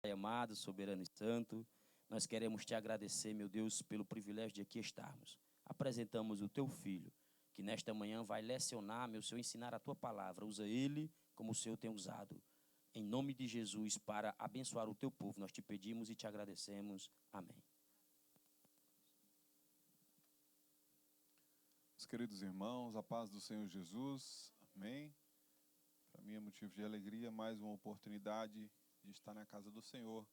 Pai amado, soberano e santo, nós queremos te agradecer, meu Deus, pelo privilégio de aqui estarmos. Apresentamos o teu filho, que nesta manhã vai lecionar, meu Senhor, ensinar a tua palavra. Usa ele como o Senhor tem usado. Em nome de Jesus, para abençoar o teu povo, nós te pedimos e te agradecemos. Amém. Meus queridos irmãos, a paz do Senhor Jesus, amém. Para mim é motivo de alegria, mais uma oportunidade de estar na casa do Senhor,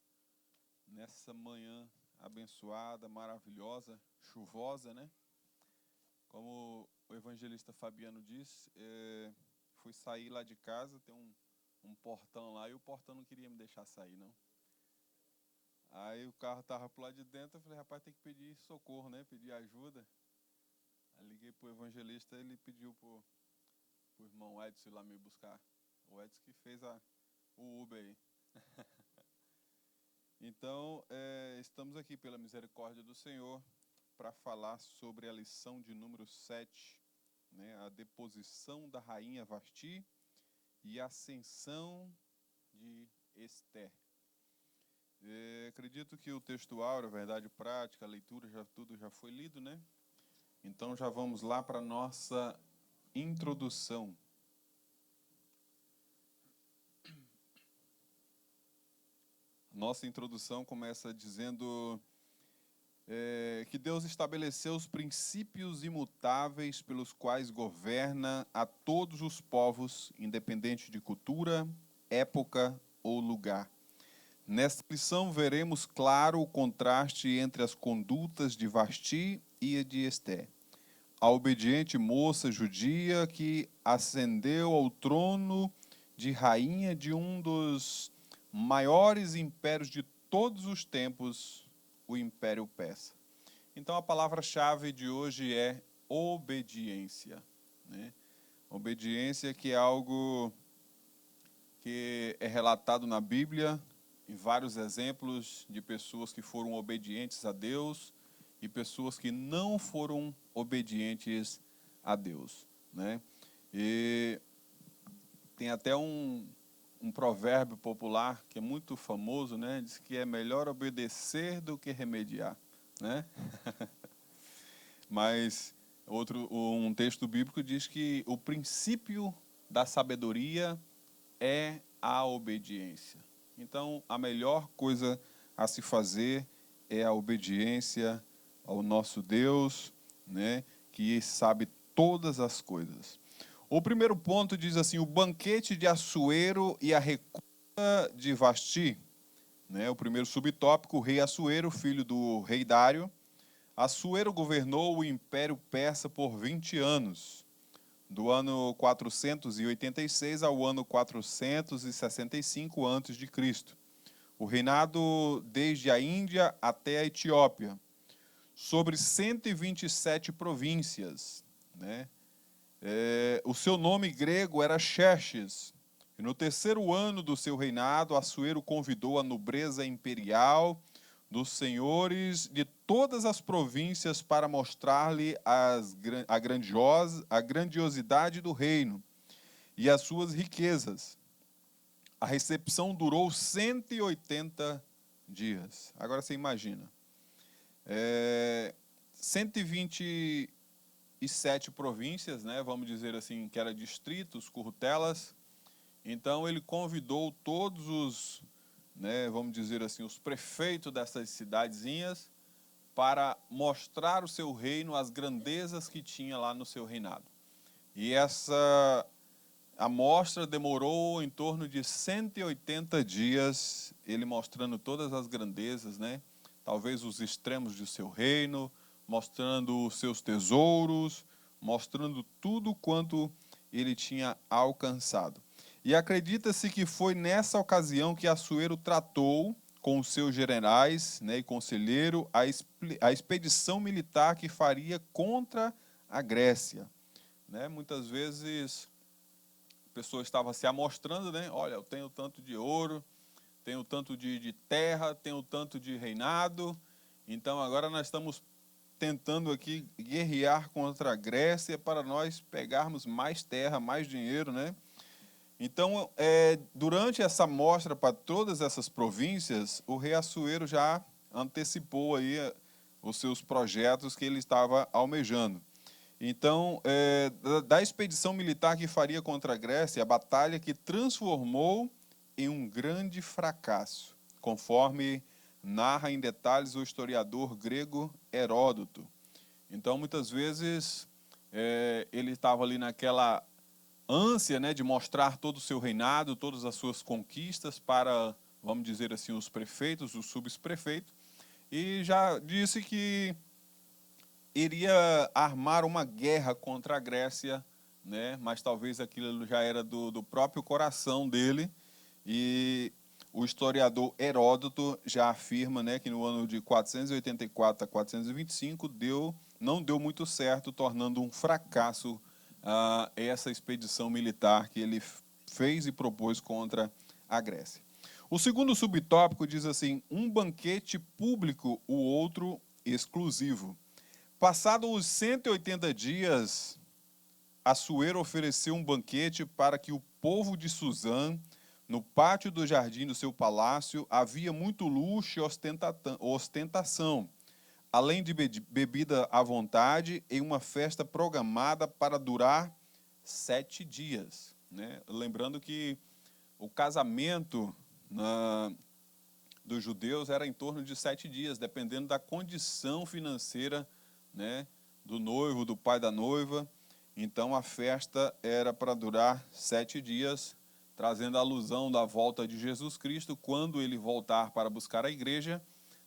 nessa manhã abençoada, maravilhosa, chuvosa, né? Como o evangelista Fabiano disse, fui sair lá de casa, tem um portão lá, e o portão não queria me deixar sair, não. Aí o carro estava pro lado de dentro, eu falei, rapaz, tem que pedir socorro, né? Pedir ajuda. Aí liguei pro evangelista, ele pediu pro irmão Edson ir lá me buscar. O Edson que fez o Uber aí. Então, estamos aqui pela misericórdia do Senhor para falar sobre a lição de número 7, né, a deposição da rainha Vasti e a ascensão de Esther. Acredito que o textual, a verdade prática, a leitura, tudo já foi lido, né? Então já vamos lá para a nossa introdução. Nossa introdução começa dizendo que Deus estabeleceu os princípios imutáveis pelos quais governa a todos os povos, independente de cultura, época ou lugar. Nesta lição veremos claro o contraste entre as condutas de Vasti e de Esther. A obediente moça judia que ascendeu ao trono de rainha de um dos maiores impérios de todos os tempos, o Império Persa. Então a palavra-chave de hoje é obediência, né? Obediência, que é algo que é relatado na Bíblia, em vários exemplos de pessoas que foram obedientes a Deus e pessoas que não foram obedientes a Deus, né? E tem até um provérbio popular que é muito famoso, né? Diz que é melhor obedecer do que remediar, né? Mas um texto bíblico diz que o princípio da sabedoria é a obediência. Então, a melhor coisa a se fazer é a obediência ao nosso Deus, né, que sabe todas as coisas. O primeiro ponto diz assim: o banquete de Assuero e a recusa de Vasti. Né, o primeiro subtópico, o rei Assuero, filho do rei Dário. Assuero governou o Império Persa por 20 anos, do ano 486 ao ano 465 a.C. O reinado desde a Índia até a Etiópia, sobre 127 províncias, né? O seu nome grego era Xerxes. E no terceiro ano do seu reinado, Assuero convidou a nobreza imperial dos senhores de todas as províncias para mostrar-lhe a grandiosidade do reino e as suas riquezas. A recepção durou 180 dias. Agora você imagina. 127 províncias, né, vamos dizer assim, que eram distritos, currutelas. Então ele convidou todos os, né, vamos dizer assim, os prefeitos dessas cidadezinhas para mostrar o seu reino, as grandezas que tinha lá no seu reinado. E a mostra demorou em torno de 180 dias, ele mostrando todas as grandezas, né? Talvez os extremos do seu reino, mostrando os seus tesouros, mostrando tudo quanto ele tinha alcançado. E acredita-se que foi nessa ocasião que Assuero tratou com os seus generais, né, e conselheiro a expedição militar que faria contra a Grécia. Né? Muitas vezes a pessoa estava se amostrando, né? Olha, eu tenho tanto de ouro, tenho tanto de terra, tenho tanto de reinado, então agora nós estamos tentando aqui guerrear contra a Grécia para nós pegarmos mais terra, mais dinheiro, né? Então, durante essa mostra para todas essas províncias, o rei Assuero já antecipou aí os seus projetos que ele estava almejando. Então, da expedição militar que faria contra a Grécia, a batalha que transformou em um grande fracasso, conforme narra em detalhes o historiador grego Heródoto. Então, muitas vezes, ele estava ali naquela ânsia, né, de mostrar todo o seu reinado, todas as suas conquistas para, vamos dizer assim, os prefeitos, os subprefeitos, e já disse que iria armar uma guerra contra a Grécia, né, mas talvez aquilo já era do próprio coração dele, e o historiador Heródoto já afirma, né, que no ano de 484 a 425 não deu muito certo, tornando um fracasso essa expedição militar que ele fez e propôs contra a Grécia. O segundo subtópico diz assim: um banquete público, o outro exclusivo. Passados os 180 dias, Assuero ofereceu um banquete para que o povo de Suzã, no pátio do jardim do seu palácio, havia muito luxo e ostentação, além de bebida à vontade, em uma festa programada para durar 7 dias. Né? Lembrando que o casamento dos judeus era em torno de 7 dias, dependendo da condição financeira, né, do noivo, do pai da noiva. Então a festa era para durar 7 dias, trazendo a alusão da volta de Jesus Cristo, quando ele voltar para buscar a igreja.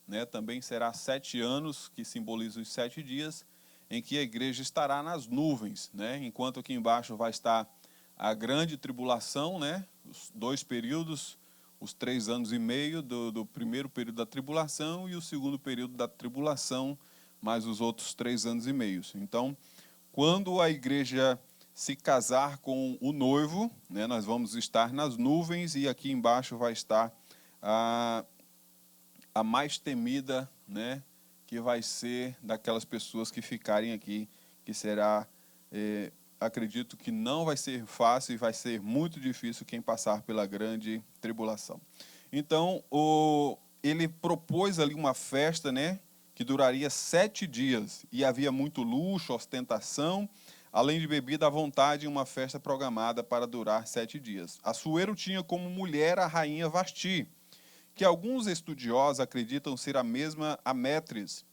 Né, também será 7 anos, que simbolizam os 7 dias, em que a igreja estará nas nuvens, né, enquanto aqui embaixo vai estar a grande tribulação, né, os 2 períodos, os 3 anos e meio do primeiro período da tribulação e o segundo período da tribulação, mais os outros 3 anos e meio. Então, quando a igreja se casar com o noivo, né, nós vamos estar nas nuvens, e aqui embaixo vai estar a mais temida, né, que vai ser daquelas pessoas que ficarem aqui, que será, acredito que não vai ser fácil e vai ser muito difícil quem passar pela grande tribulação. Então, ele propôs ali uma festa, né, que duraria 7 dias, e havia muito luxo, ostentação, além de bebida à vontade, uma festa programada para durar 7 dias. Assuero tinha como mulher a rainha Vasti, que alguns estudiosos acreditam ser a mesma Amétris,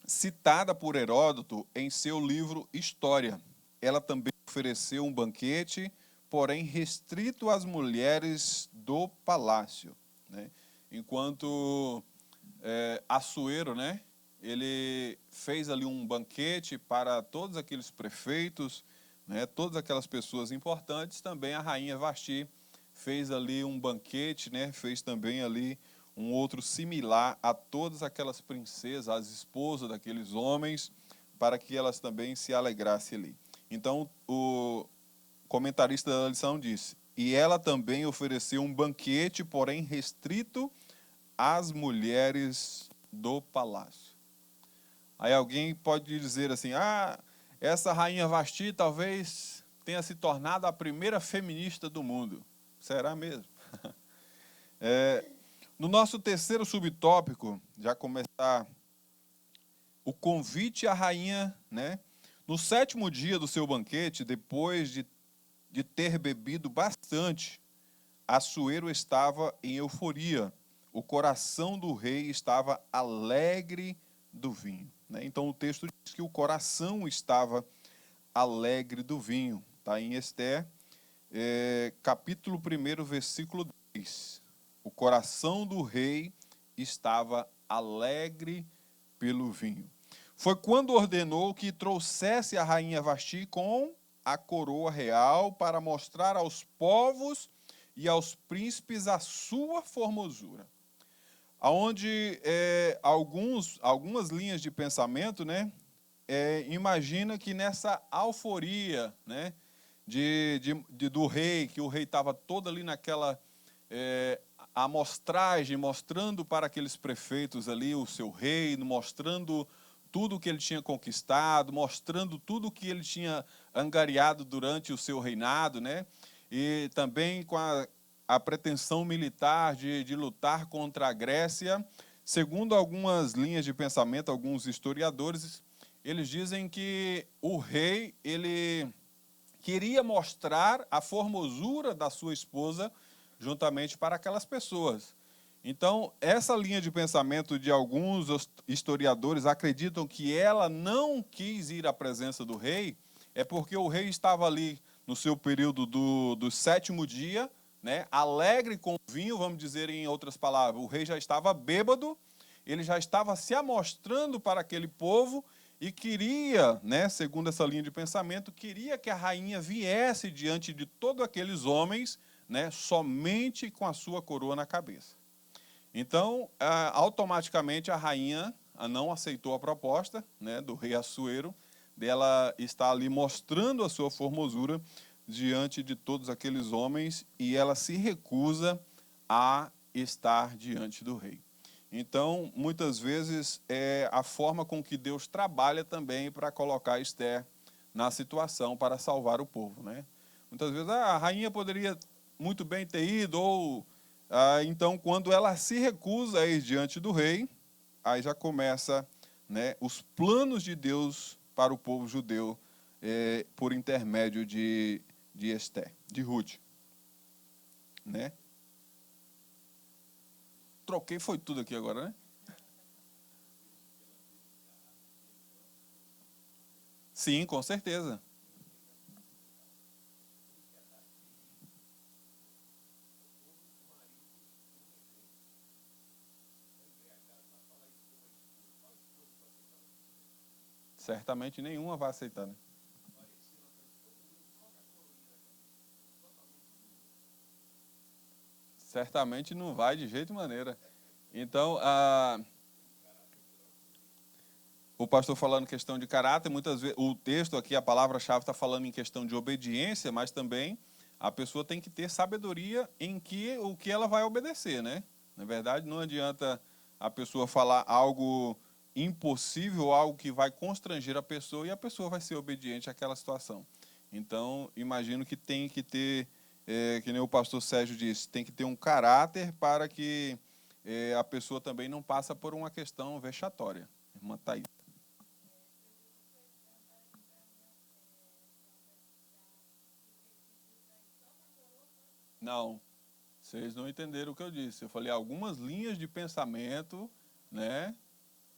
citada por Heródoto em seu livro História. Ela também ofereceu um banquete, porém restrito às mulheres do palácio. Né? Enquanto Assuero, né, ele fez ali um banquete para todos aqueles prefeitos, né, todas aquelas pessoas importantes, também a rainha Vasti fez ali um banquete, né, fez também ali um outro similar a todas aquelas princesas, as esposas daqueles homens, para que elas também se alegrassem ali. Então, o comentarista da lição disse: e ela também ofereceu um banquete, porém restrito às mulheres do palácio. Aí alguém pode dizer assim: essa rainha Vasti talvez tenha se tornado a primeira feminista do mundo. Será mesmo? No nosso terceiro subtópico, já começar o convite à rainha, né? No 7º dia do seu banquete, depois de ter bebido bastante, Assuero estava em euforia. O coração do rei estava alegre do vinho. Né? Então o texto diz que o coração estava alegre do vinho. Está em Esther, capítulo 1, versículo 10. O coração do rei estava alegre pelo vinho. Foi quando ordenou que trouxesse a rainha Vasti com a coroa real para mostrar aos povos e aos príncipes a sua formosura. Onde algumas linhas de pensamento, né, imagina que nessa euforia, né, do rei, que o rei estava todo ali naquela amostragem, mostrando para aqueles prefeitos ali o seu reino, mostrando tudo o que ele tinha conquistado, mostrando tudo o que ele tinha angariado durante o seu reinado, né? E também com a pretensão militar de lutar contra a Grécia. Segundo algumas linhas de pensamento, alguns historiadores, eles dizem que o rei, ele queria mostrar a formosura da sua esposa juntamente para aquelas pessoas. Então, essa linha de pensamento de alguns historiadores acreditam que ela não quis ir à presença do rei, é porque o rei estava ali no seu período do sétimo dia, né, alegre com o vinho, vamos dizer em outras palavras, o rei já estava bêbado, ele já estava se amostrando para aquele povo e queria, né, segundo essa linha de pensamento, queria que a rainha viesse diante de todos aqueles homens, né, somente com a sua coroa na cabeça. Então, automaticamente a rainha não aceitou a proposta, né, do rei Assuero, dela estar ali mostrando a sua formosura diante de todos aqueles homens, e ela se recusa a estar diante do rei. Então, muitas vezes, é a forma com que Deus trabalha também para colocar Esther na situação para salvar o povo, né? Muitas vezes a rainha poderia muito bem ter ido, ou então, quando ela se recusa a ir diante do rei, aí já começa, né, os planos de Deus para o povo judeu por intermédio de Esther, de Ruth, né? Troquei foi tudo aqui agora, né? Sim, com certeza. Certamente nenhuma vai aceitar, né? Certamente não vai de jeito e maneira. Então, o pastor falando questão de caráter, muitas vezes o texto aqui, a palavra-chave está falando em questão de obediência, mas também a pessoa tem que ter sabedoria em o que ela vai obedecer, né? Na verdade, não adianta a pessoa falar algo impossível, algo que vai constranger a pessoa, e a pessoa vai ser obediente àquela situação. Então, imagino que tem que ter, que nem o pastor Sérgio disse, tem que ter um caráter para que a pessoa também não passe por uma questão vexatória. Irmã Thaís. Não, vocês não entenderam o que eu disse. Eu falei algumas linhas de pensamento, né?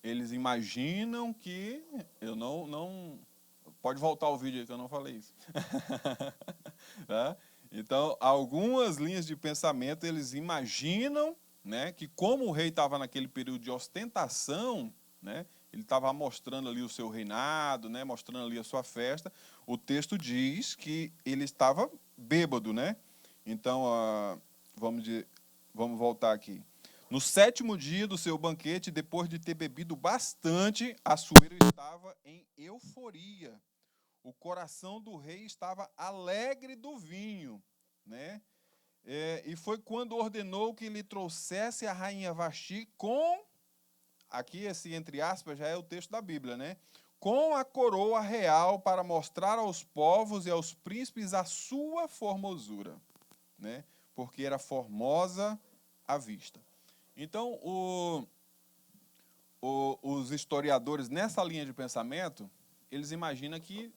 Eles imaginam que eu não pode voltar o vídeo aí que eu não falei isso. Tá? Então, algumas linhas de pensamento, eles imaginam, né, que como o rei estava naquele período de ostentação, né, ele estava mostrando ali o seu reinado, né, mostrando ali a sua festa, o texto diz que ele estava bêbado, né? Então, vamos voltar aqui. No sétimo dia do seu banquete, depois de ter bebido bastante, Assuero estava em euforia. O coração do rei estava alegre do vinho, né? E foi quando ordenou que lhe trouxesse a rainha Vasti com, aqui esse entre aspas já é o texto da Bíblia, né? Com a coroa real para mostrar aos povos e aos príncipes a sua formosura, né? Porque era formosa à vista. Então, os historiadores nessa linha de pensamento, eles imaginam que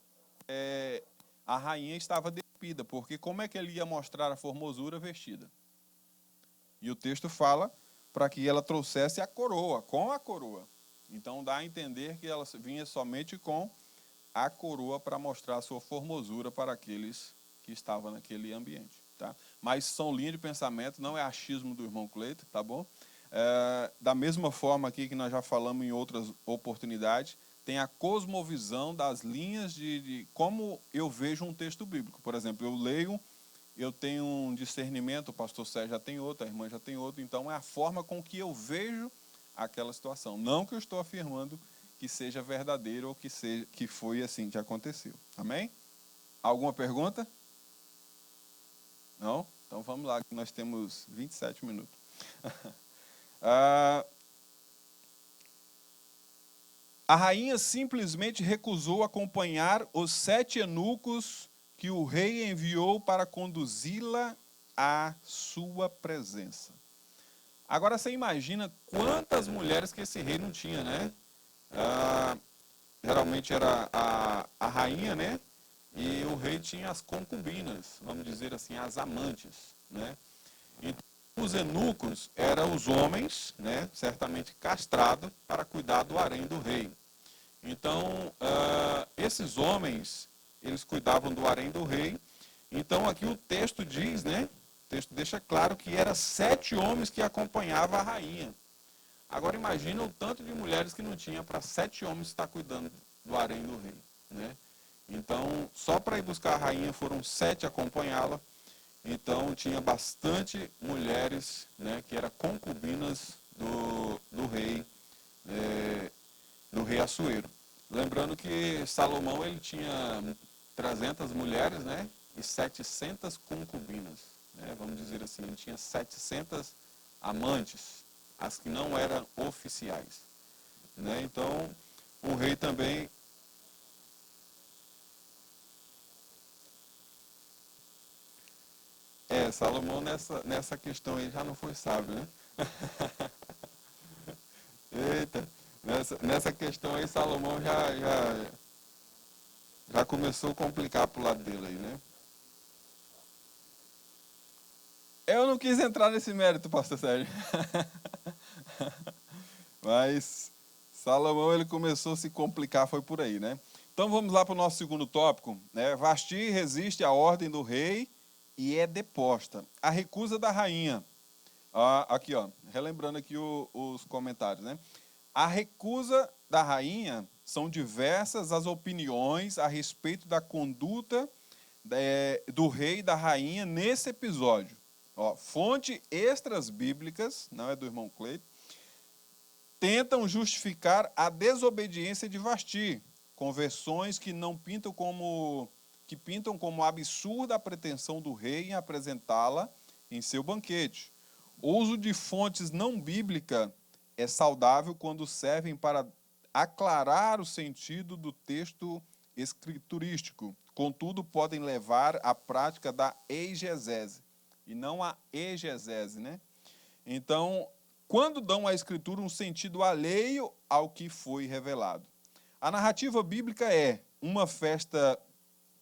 a rainha estava despida, porque como é que ele ia mostrar a formosura vestida? E o texto fala para que ela trouxesse a coroa, com a coroa. Então dá a entender que ela vinha somente com a coroa para mostrar a sua formosura para aqueles que estavam naquele ambiente. Tá? Mas são linhas de pensamento, não é achismo do irmão Cleito, tá bom? Da mesma forma aqui que nós já falamos em outras oportunidades, tem a cosmovisão das linhas de como eu vejo um texto bíblico. Por exemplo, eu leio, eu tenho um discernimento, o pastor Sérgio já tem outro, a irmã já tem outro, então é a forma com que eu vejo aquela situação. Não que eu estou afirmando que seja verdadeiro ou que foi assim que aconteceu. Amém? Alguma pergunta? Não? Então vamos lá, que nós temos 27 minutos. A rainha simplesmente recusou acompanhar os 7 eunucos que o rei enviou para conduzi-la à sua presença. Agora você imagina quantas mulheres que esse rei não tinha, né? Geralmente era a rainha, né? E o rei tinha as concubinas, vamos dizer assim, as amantes, né? Então, os eunucos eram os homens, né? Certamente castrados, para cuidar do harém do rei. Então, esses homens, eles cuidavam do harém do rei. Então, aqui o texto diz, né? O texto deixa claro que eram 7 homens que acompanhavam a rainha. Agora, imagina o tanto de mulheres que não tinha para 7 homens estar cuidando do harém do rei, né? Então, só para ir buscar a rainha foram 7 acompanhá-la. Então, tinha bastante mulheres, né, que eram concubinas do rei Assuero. Lembrando que Salomão ele tinha 300 mulheres, né, e 700 concubinas, né, vamos dizer assim, ele tinha 700 amantes, as que não eram oficiais, né? Então, o rei também Salomão nessa questão aí já não foi sábio, né? Eita, nessa questão aí Salomão já começou a complicar pro lado dele aí, né? Eu não quis entrar nesse mérito, pastor Sérgio. Mas Salomão ele começou a se complicar, foi por aí, né? Então vamos lá para o nosso segundo tópico, né? Vasti resiste à ordem do rei e é deposta. A recusa da rainha. Aqui, ó, relembrando aqui os comentários, né? A recusa da rainha são diversas as opiniões a respeito da conduta do rei e da rainha nesse episódio. Ó, fonte extras bíblicas, não é do irmão Cleito, tentam justificar a desobediência de Vasti, com versões que pintam como absurda a pretensão do rei em apresentá-la em seu banquete. O uso de fontes não bíblicas é saudável quando servem para aclarar o sentido do texto escriturístico. Contudo, podem levar à prática da exegese, e não a exegese, né? Então, quando dão à escritura um sentido alheio ao que foi revelado. A narrativa bíblica é uma festa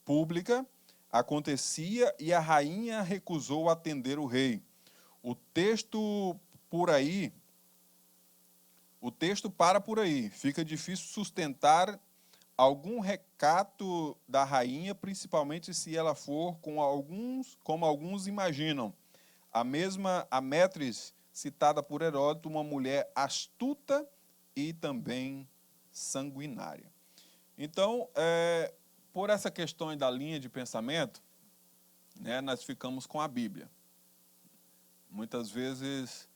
pública, acontecia e a rainha recusou atender o rei. O texto para por aí. Fica difícil sustentar algum recato da rainha, principalmente se ela for como alguns imaginam. A Métris, citada por Heródoto, uma mulher astuta e também sanguinária. Então, por essa questão da linha de pensamento, né, nós ficamos com a Bíblia. Muitas vezes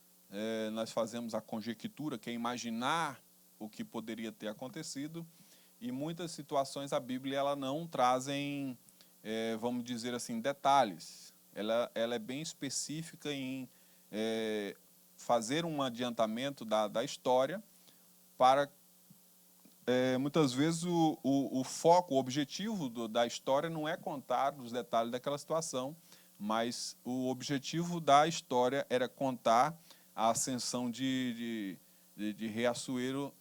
nós fazemos a conjectura, que é imaginar o que poderia ter acontecido, e muitas situações a Bíblia ela não trazem, vamos dizer assim, detalhes. Ela é bem específica em fazer um adiantamento da história para, muitas vezes, o foco, o objetivo da história não é contar os detalhes daquela situação, mas o objetivo da história era contar a ascensão de rei Assuero,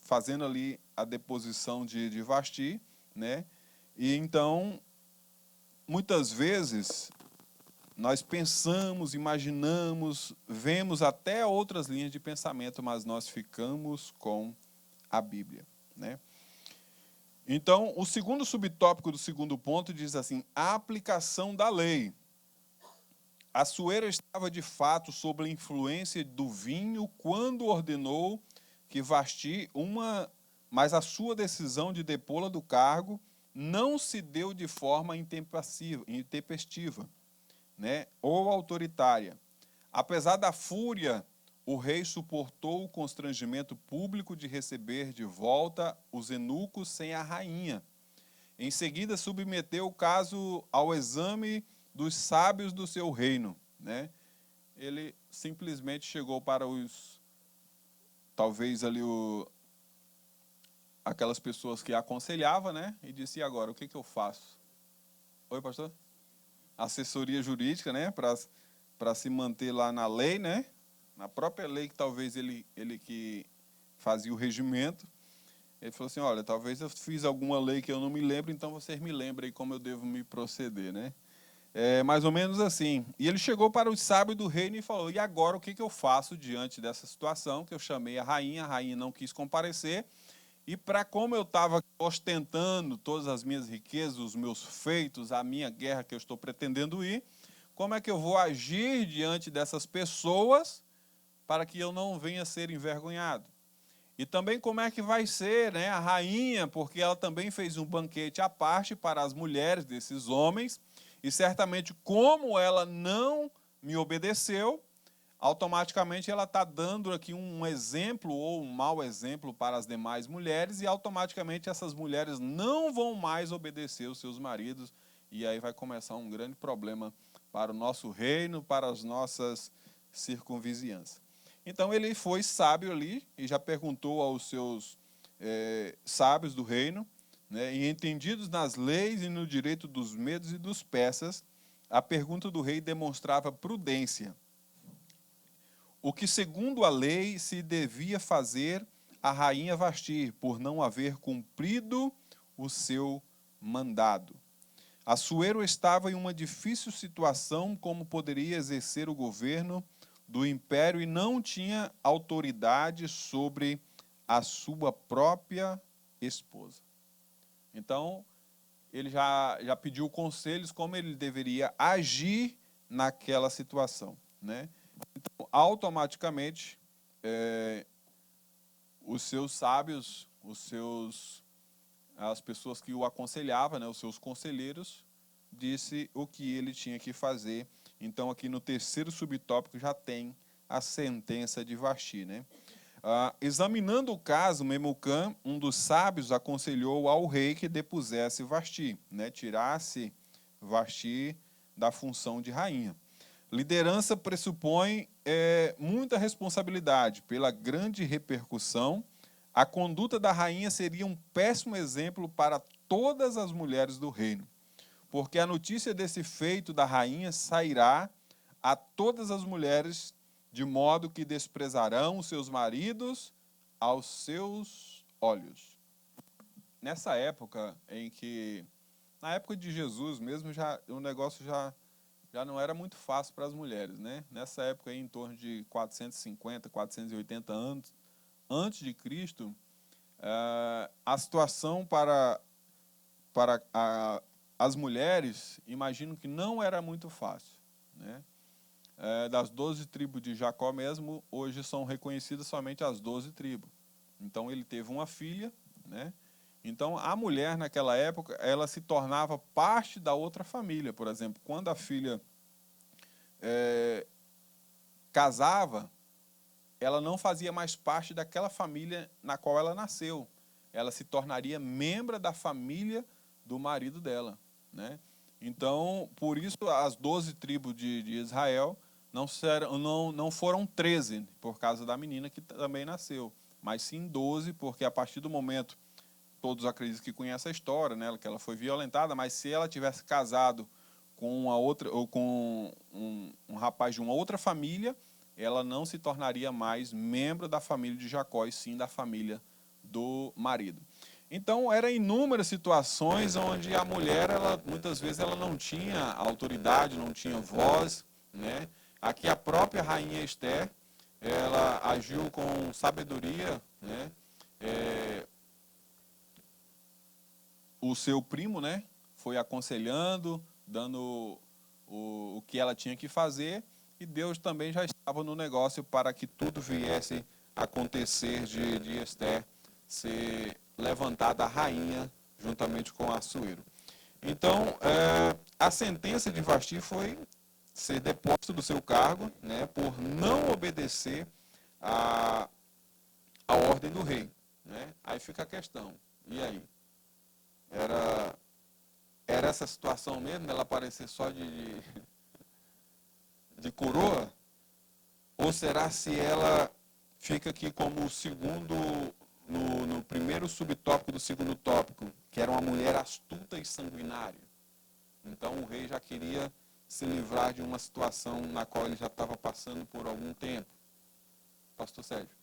fazendo ali a deposição de Vasti, né? E então, muitas vezes, nós pensamos, imaginamos, vemos até outras linhas de pensamento, mas nós ficamos com a Bíblia, né? Então, o segundo subtópico do segundo ponto diz assim: a aplicação da lei. Assuero estava de fato sob a influência do vinho quando ordenou que Vasti mas a sua decisão de depô-la do cargo não se deu de forma intempestiva, né, ou autoritária. Apesar da fúria, o rei suportou o constrangimento público de receber de volta os eunucos sem a rainha. Em seguida, submeteu o caso ao exame dos sábios do seu reino, né? Ele simplesmente chegou para talvez ali aquelas pessoas que aconselhava, né? E disse, e agora, o que eu faço? Oi, pastor? Assessoria jurídica, né? Para se manter lá na lei, né? Na própria lei que talvez ele que fazia o regimento. Ele falou assim, olha, talvez eu fiz alguma lei que eu não me lembro, então vocês me lembrem como eu devo me proceder, né? É mais ou menos assim. E ele chegou para os sábios do reino e falou, e agora o que eu faço diante dessa situação? Que eu chamei a rainha não quis comparecer, e para como eu estava ostentando todas as minhas riquezas, os meus feitos, a minha guerra que eu estou pretendendo ir, como é que eu vou agir diante dessas pessoas para que eu não venha a ser envergonhado? E também como é que vai ser, né, a rainha, porque ela também fez um banquete à parte para as mulheres desses homens, e certamente como ela não me obedeceu, automaticamente ela está dando aqui um exemplo ou um mau exemplo para as demais mulheres, e automaticamente essas mulheres não vão mais obedecer os seus maridos, e aí vai começar um grande problema para o nosso reino, para as nossas circunvizinhanças. Então ele foi sábio ali e já perguntou aos seus sábios do reino, né, e entendidos nas leis e no direito dos medos e dos persas, a pergunta do rei demonstrava prudência. O que, segundo a lei, se devia fazer a rainha Vasti, por não haver cumprido o seu mandado. Assuero estava em uma difícil situação, como poderia exercer o governo do império, e não tinha autoridade sobre a sua própria esposa. Então, ele já pediu conselhos como ele deveria agir naquela situação, né? Então, automaticamente, os seus sábios, as pessoas que o aconselhavam, né, os seus conselheiros, disse o que ele tinha que fazer. Então, aqui no terceiro subtópico já tem a sentença de Vasti, né? Examinando o caso, Memucã, um dos sábios, aconselhou ao rei que depusesse Vasti, né, tirasse Vasti da função de rainha. Liderança pressupõe muita responsabilidade. Pela grande repercussão, a conduta da rainha seria um péssimo exemplo para todas as mulheres do reino, porque a notícia desse feito da rainha sairá a todas as mulheres, de modo que desprezarão os seus maridos aos seus olhos. Nessa época na época de Jesus mesmo, o negócio já não era muito fácil para as mulheres, né? Nessa época, em torno de 450, 480 anos antes de Cristo, a situação para as mulheres, imagino que não era muito fácil, né? Das 12 tribos de Jacó mesmo, hoje são reconhecidas somente as 12 tribos. Então, ele teve uma filha, né? Então, a mulher, naquela época, ela se tornava parte da outra família. Por exemplo, quando a filha casava, ela não fazia mais parte daquela família na qual ela nasceu. Ela se tornaria membro da família do marido dela, né? Então, por isso, as 12 tribos de Israel não foram 13, por causa da menina que também nasceu, mas sim 12, porque a partir do momento, todos acreditam que conhecem a história, né, que ela foi violentada, mas se ela tivesse casado com uma outra, ou com um rapaz de uma outra família, ela não se tornaria mais membro da família de Jacó, e sim da família do marido. Então, eram inúmeras situações onde a mulher, muitas vezes, ela não tinha autoridade, não tinha voz, né? Aqui a própria rainha Esther, ela agiu com sabedoria, né? O seu primo, né, foi aconselhando, dando o que ela tinha que fazer, e Deus também já estava no negócio para que tudo viesse a acontecer de Esther ser levantada a rainha juntamente com Assuero. Então, a sentença de Vasti foi ser deposto do seu cargo, né, por não obedecer a ordem do rei, né? Aí fica a questão, e aí? Era essa situação mesmo, ela aparecer só de coroa? Ou será se ela fica aqui como o segundo no primeiro subtópico do segundo tópico, que era uma mulher astuta e sanguinária. Então o rei já queria se livrar de uma situação na qual ele já estava passando por algum tempo. Pastor Sérgio.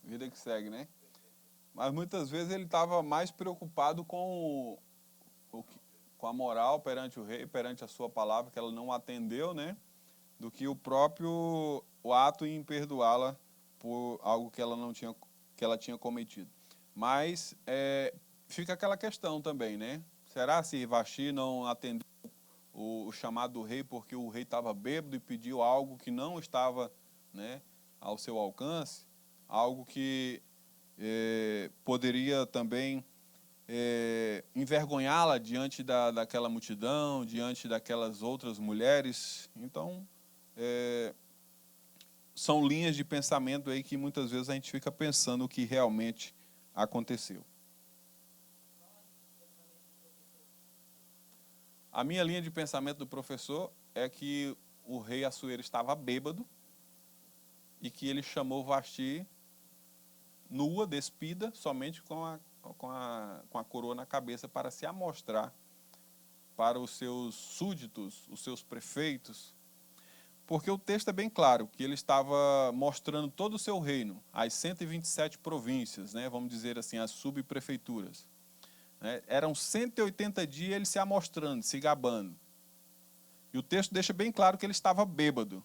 Vida que segue, né? Mas muitas vezes ele estava mais preocupado com a moral perante o rei, perante a sua palavra, que ela não atendeu, né? Do que o ato em perdoá-la por algo que ela tinha cometido. Mas fica aquela questão também, né? Será se Vasti não atendeu o chamado do rei porque o rei estava bêbado e pediu algo que não estava, né, ao seu alcance? Algo que poderia também envergonhá-la diante daquela multidão, diante daquelas outras mulheres. Então, são linhas de pensamento aí que muitas vezes a gente fica pensando o que realmente aconteceu. A minha linha de pensamento do professor é que o rei Assuero estava bêbado e que ele chamou Vasti nua, despida, somente com a coroa na cabeça para se amostrar para os seus súditos, os seus prefeitos. Porque o texto é bem claro, que ele estava mostrando todo o seu reino, as 127 províncias, né, vamos dizer assim, as subprefeituras. Né, eram 180 dias ele se amostrando, se gabando. E o texto deixa bem claro que ele estava bêbado.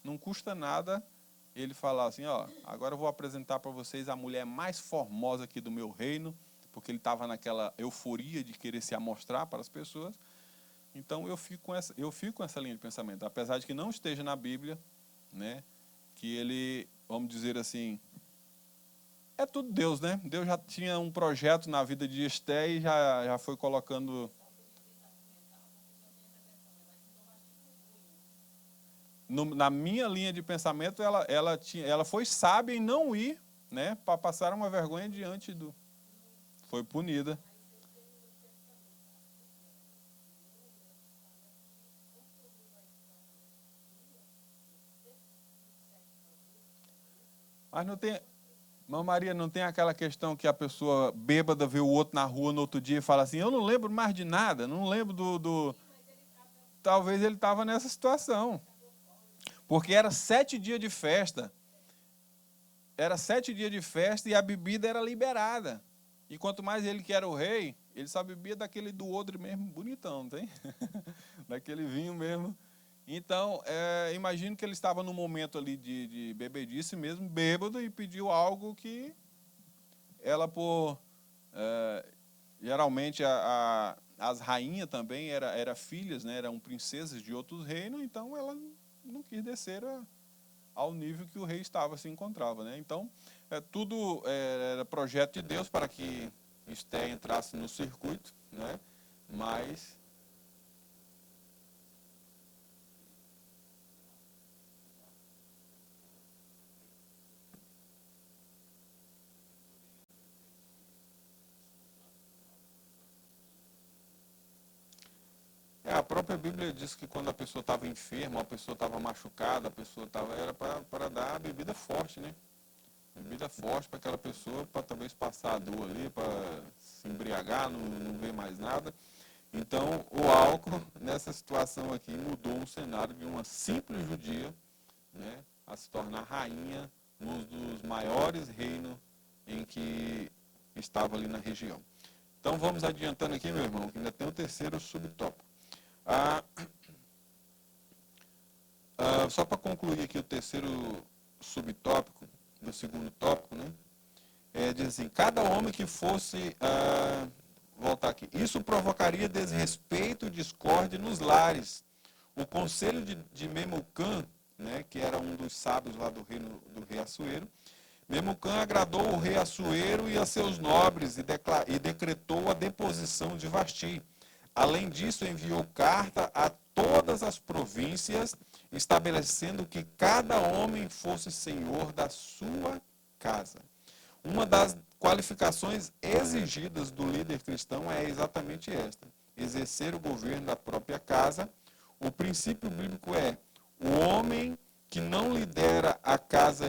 Não custa nada ele falar assim, ó, agora eu vou apresentar para vocês a mulher mais formosa aqui do meu reino, porque ele estava naquela euforia de querer se amostrar para as pessoas. Então eu fico com essa linha de pensamento, apesar de que não esteja na Bíblia, né, que ele, vamos dizer assim, é tudo Deus, né? Deus já tinha um projeto na vida de Esté e já foi colocando. Na minha linha de pensamento, ela foi sábia em não ir, né, para passar uma vergonha diante do. Foi punida. Mas não tem. Mãe Maria, não tem aquela questão que a pessoa bêbada vê o outro na rua no outro dia e fala assim, eu não lembro mais de nada, não lembro do... Talvez ele estava nessa situação. Porque era 7 dias de festa. Era 7 dias de festa e a bebida era liberada. E quanto mais ele que era o rei, ele só bebia daquele do odre mesmo, bonitão, não tem? Daquele vinho mesmo. Então, imagino que ele estava num momento ali de bebedice mesmo, bêbado, e pediu algo que ela, geralmente, as rainhas também eram filhas, né, eram princesas de outros reinos, então ela não quis descer ao nível que o rei se encontrava. Né? Então, tudo era projeto de Deus para que Esté entrasse no circuito, né? Mas... a própria Bíblia diz que quando a pessoa estava enferma, a pessoa estava machucada, a pessoa era para dar bebida forte, né? Bebida forte para aquela pessoa, para talvez passar a dor ali, para se embriagar, não ver mais nada. Então, o álcool, nessa situação aqui, mudou um cenário de uma simples judia, né, a se tornar rainha num dos maiores reinos em que estava ali na região. Então, vamos adiantando aqui, meu irmão, que ainda tem o terceiro subtópico. Só para concluir aqui o terceiro subtópico, do segundo tópico, né? Diz assim, cada homem que fosse, voltar aqui, isso provocaria desrespeito e discórdia nos lares, o conselho de Memucã, né, que era um dos sábios lá do reino do rei Assuero, Memucã agradou o rei Assuero e a seus nobres e decretou a deposição de Vasti. Além disso, enviou carta a todas as províncias, estabelecendo que cada homem fosse senhor da sua casa. Uma das qualificações exigidas do líder cristão é exatamente esta: exercer o governo da própria casa. O princípio bíblico é: o homem que não lidera a casa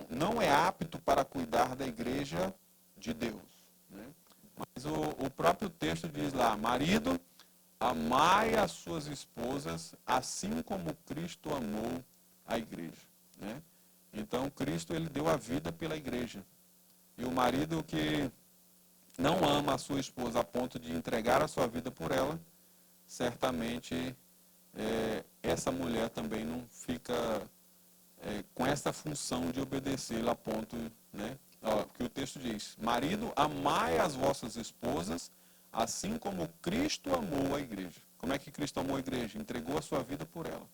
não é apto para cuidar da igreja de Deus, né? Mas o próprio texto diz lá: marido, amai as suas esposas, assim como Cristo amou a igreja, né? Então, Cristo, ele deu a vida pela igreja. E o marido que não ama a sua esposa a ponto de entregar a sua vida por ela, certamente essa mulher também não fica com essa função de obedecê-la a ponto, né? Que o texto diz: marido, amai as vossas esposas, assim como Cristo amou a igreja. Como é que Cristo amou a igreja? Entregou a sua vida por ela.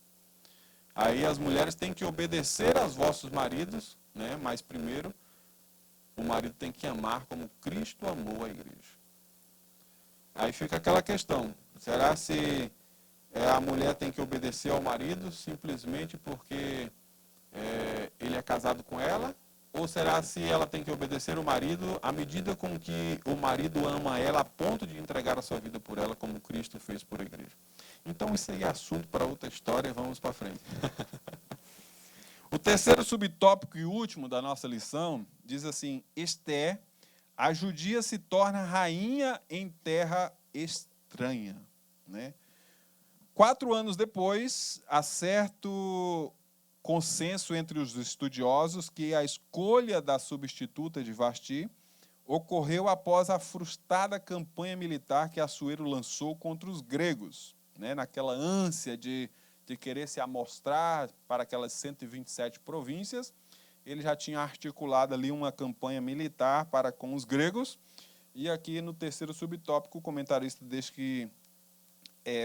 Aí as mulheres têm que obedecer aos vossos maridos, né? Mas primeiro, o marido tem que amar como Cristo amou a igreja. Aí fica aquela questão: será se a mulher tem que obedecer ao marido simplesmente porque ele é casado com ela? Ou será se ela tem que obedecer ao marido à medida com que o marido ama ela a ponto de entregar a sua vida por ela, como Cristo fez por a igreja? Então isso aí é assunto para outra história, vamos para frente. O terceiro subtópico e último da nossa lição diz assim: Ester, a judia se torna rainha em terra estranha, né? 4 anos depois, há certo consenso entre os estudiosos que a escolha da substituta de Vasti ocorreu após a frustrada campanha militar que Assuero lançou contra os gregos, né? Naquela ânsia de querer se amostrar para aquelas 127 províncias, ele já tinha articulado ali uma campanha militar para com os gregos. E aqui no terceiro subtópico, o comentarista diz que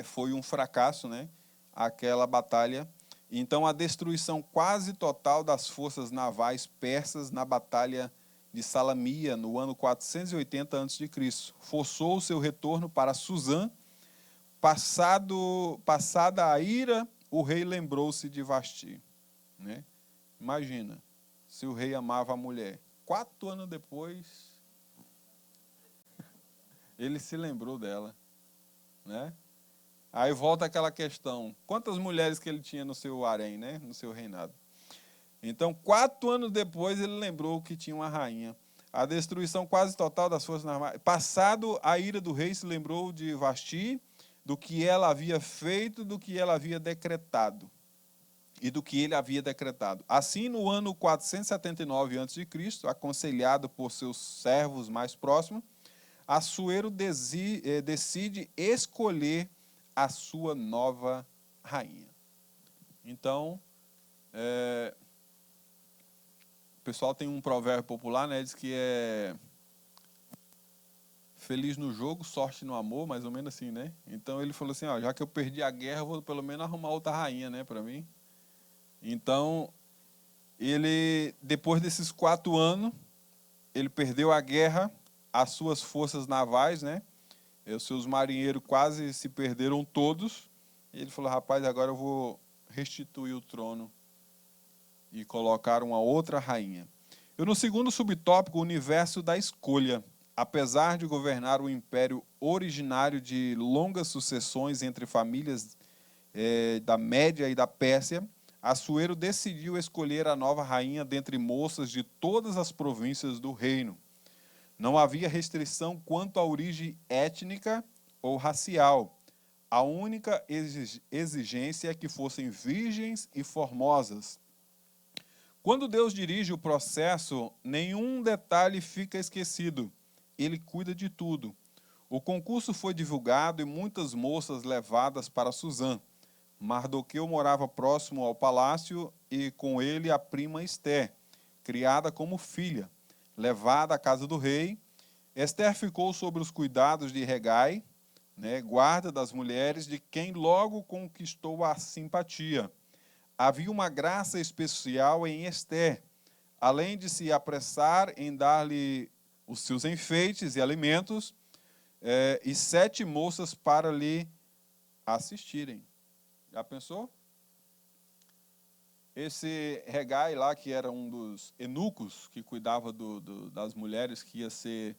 foi um fracasso, né, aquela batalha. Então, a destruição quase total das forças navais persas na batalha de Salamia, no ano 480 a.C., forçou o seu retorno para Suzã. Passada a ira, o rei lembrou-se de Vasti, né? Imagina, se o rei amava a mulher. 4 anos depois, ele se lembrou dela, né? Aí volta aquela questão: quantas mulheres que ele tinha no seu harém, né? No seu reinado? Então, 4 anos depois, ele lembrou que tinha uma rainha. A destruição quase total das forças navais. Passado a ira do rei, se lembrou de Vasti, do que ela havia feito, do que ela havia decretado. E do que ele havia decretado. Assim, no ano 479 a.C., aconselhado por seus servos mais próximos, Assuero decide escolher a sua nova rainha. Então, o pessoal tem um provérbio popular, né? Diz que é feliz no jogo, sorte no amor, mais ou menos assim, né? Então ele falou assim: já que eu perdi a guerra, eu vou pelo menos arrumar outra rainha, né, para mim. Então, ele, depois desses 4 anos, ele perdeu a guerra, as suas forças navais, né? Os seus marinheiros quase se perderam todos. E ele falou: rapaz, agora eu vou restituir o trono e colocar uma outra rainha. Eu, no segundo subtópico, o universo da escolha. Apesar de governar o império originário de longas sucessões entre famílias da Média e da Pérsia, Assuero decidiu escolher a nova rainha dentre moças de todas as províncias do reino. Não havia restrição quanto à origem étnica ou racial. A única exigência é que fossem virgens e formosas. Quando Deus dirige o processo, nenhum detalhe fica esquecido. Ele cuida de tudo. O concurso foi divulgado e muitas moças levadas para Suzã. Mardoqueu morava próximo ao palácio e com ele a prima Ester, criada como filha. Levada à casa do rei, Ester ficou sob os cuidados de Hegai, né, guarda das mulheres de quem logo conquistou a simpatia. Havia uma graça especial em Ester, além de se apressar em dar-lhe os seus enfeites e alimentos, e 7 moças para lhe assistirem. Já pensou? Esse Hegai lá, que era um dos eunucos que cuidava das mulheres que ia ser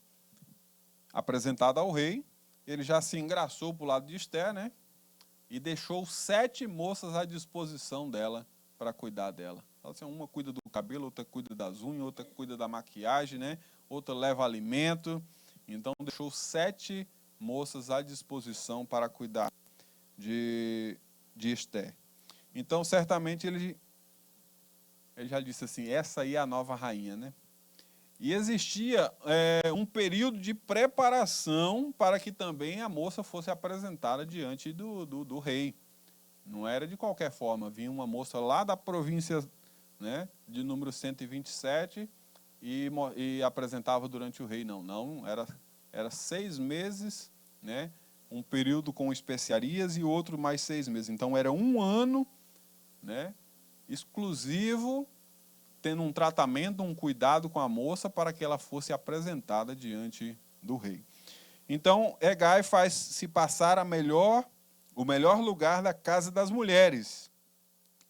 apresentada ao rei, ele já se engraçou para o lado de Ester, né? E deixou 7 moças à disposição dela para cuidar dela. Assim, uma cuida do cabelo, outra cuida das unhas, outra cuida da maquiagem, né? Outra leva alimento. Então deixou 7 moças à disposição para cuidar de Ester. Então certamente ele já disse assim, essa aí é a nova rainha, né? E existia um período de preparação para que também a moça fosse apresentada diante do rei. Não era de qualquer forma. Vinha uma moça lá da província, né, de número 127 e apresentava durante o rei. Não, era 6 meses, né, um período com especiarias e outro mais 6 meses. Então era 1 ano, né, exclusivo, tendo um tratamento, um cuidado com a moça para que ela fosse apresentada diante do rei. Então, Hegai faz se passar o melhor lugar da casa das mulheres.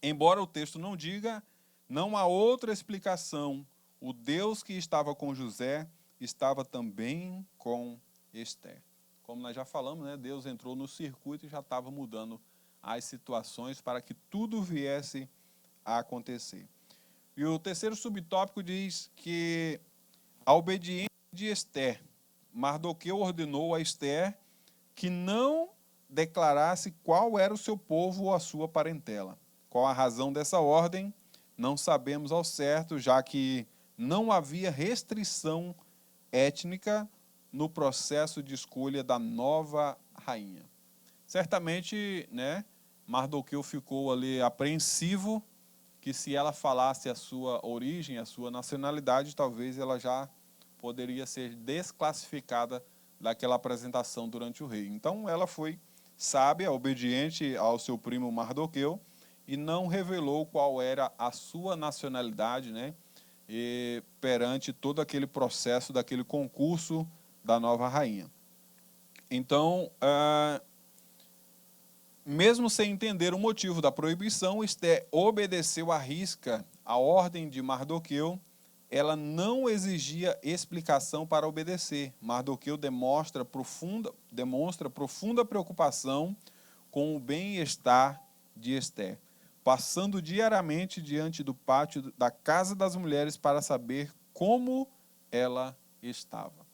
Embora o texto não diga, não há outra explicação. O Deus que estava com José estava também com Ester. Como nós já falamos, né, Deus entrou no circuito e já estava mudando as situações para que tudo viesse a acontecer. E o terceiro subtópico diz que a obediência de Ester. Mardoqueu ordenou a Ester que não declarasse qual era o seu povo ou a sua parentela. Qual a razão dessa ordem? Não sabemos ao certo, já que não havia restrição étnica no processo de escolha da nova rainha. Certamente, né, Mardoqueu ficou ali apreensivo, que se ela falasse a sua origem, a sua nacionalidade, talvez ela já poderia ser desclassificada daquela apresentação durante o rei. Então ela foi sábia, obediente ao seu primo Mardoqueu e não revelou qual era a sua nacionalidade, né, e perante todo aquele processo daquele concurso da nova rainha. Então, mesmo sem entender o motivo da proibição, Ester obedeceu à risca a ordem de Mardoqueu. Ela não exigia explicação para obedecer. Mardoqueu demonstra profunda preocupação com o bem-estar de Ester, passando diariamente diante do pátio da casa das mulheres para saber como ela estava.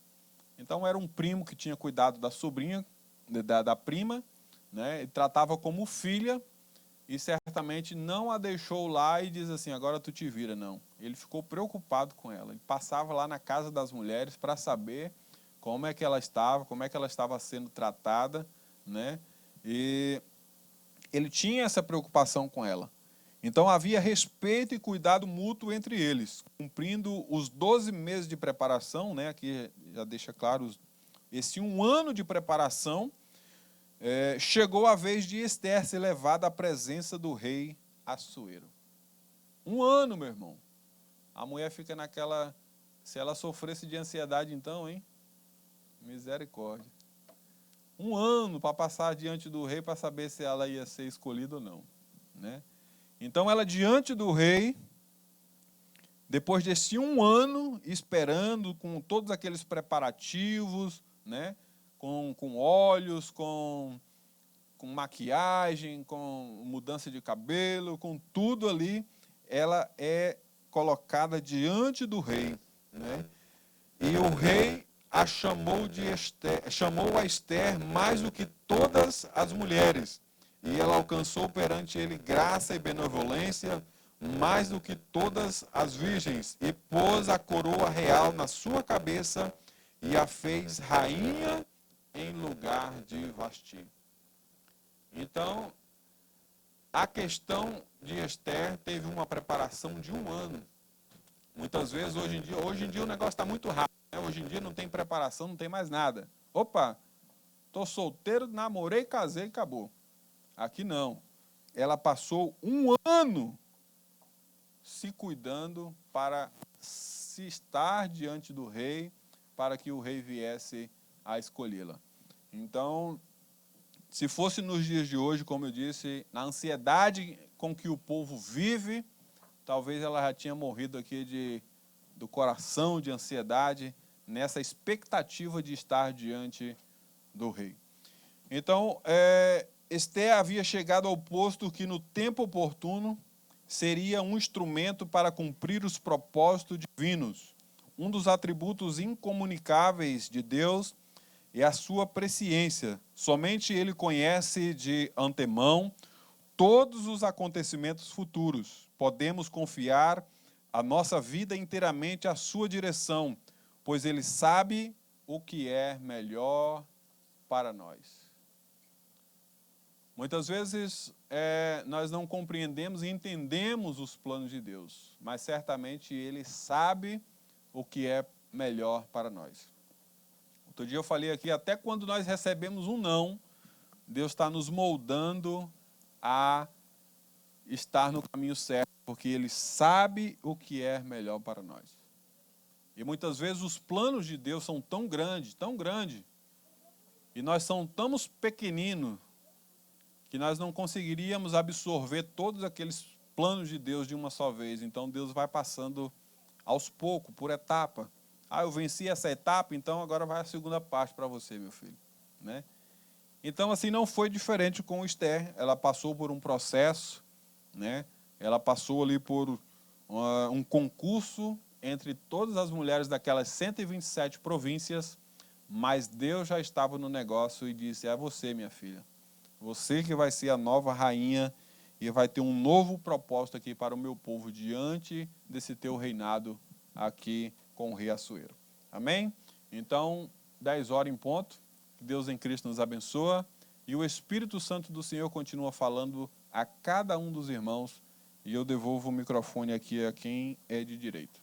Então era um primo que tinha cuidado da sobrinha, da prima, né, e tratava como filha, e certamente não a deixou lá e diz assim, agora tu te vira, não. Ele ficou preocupado com ela. Ele passava lá na casa das mulheres para saber como é que ela estava sendo tratada, né? E ele tinha essa preocupação com ela. Então havia respeito e cuidado mútuo entre eles, cumprindo os 12 meses de preparação, né? Aqui já deixa claro, esse 1 ano de preparação. Chegou a vez de Ester ser levada à presença do rei Assuero. 1 ano, meu irmão. A mulher fica naquela... Se ela sofresse de ansiedade, então, hein? Misericórdia. 1 ano para passar diante do rei para saber se ela ia ser escolhida ou não, né? Então, ela diante do rei, depois desse 1 ano, esperando com todos aqueles preparativos, né? Com óleos, com maquiagem, com mudança de cabelo, com tudo ali, ela é colocada diante do rei, né? E o rei chamou a Ester mais do que todas as mulheres, e ela alcançou perante ele graça e benevolência mais do que todas as virgens, e pôs a coroa real na sua cabeça e a fez rainha em lugar de Vasti. Então, a questão de Ester teve uma preparação de 1 ano. Muitas vezes, hoje em dia o negócio está muito rápido, né? Hoje em dia não tem preparação, não tem mais nada. Opa, estou solteiro, namorei, casei e acabou. Aqui não. Ela passou 1 ano se cuidando para se estar diante do rei, para que o rei viesse a escolhê-la. Então, se fosse nos dias de hoje, como eu disse, na ansiedade com que o povo vive, talvez ela já tinha morrido aqui do coração de ansiedade, nessa expectativa de estar diante do rei. Então, Esther havia chegado ao posto que no tempo oportuno seria um instrumento para cumprir os propósitos divinos. Um dos atributos incomunicáveis de Deus é a sua presciência. Somente Ele conhece de antemão todos os acontecimentos futuros. Podemos confiar a nossa vida inteiramente à sua direção, pois Ele sabe o que é melhor para nós. Muitas vezes nós não compreendemos e entendemos os planos de Deus, mas certamente Ele sabe o que é melhor para nós. Outro dia eu falei aqui, até quando nós recebemos um não, Deus está nos moldando a estar no caminho certo, porque Ele sabe o que é melhor para nós. E muitas vezes os planos de Deus são tão grandes, e nós somos pequeninos, que nós não conseguiríamos absorver todos aqueles planos de Deus de uma só vez. Então Deus vai passando aos poucos, por etapa. Eu venci essa etapa, então agora vai a segunda parte para você, meu filho. Né? Então, assim, não foi diferente com Esther. Ela passou por um processo, né? Ela passou ali por um concurso entre todas as mulheres daquelas 127 províncias, mas Deus já estava no negócio e disse, é você, minha filha. Você que vai ser a nova rainha e vai ter um novo propósito aqui para o meu povo diante desse teu reinado aqui com o rei Assuero. Amém? Então, 10 horas em ponto. Que Deus em Cristo nos abençoa. E o Espírito Santo do Senhor continua falando a cada um dos irmãos. E eu devolvo o microfone aqui a quem é de direito.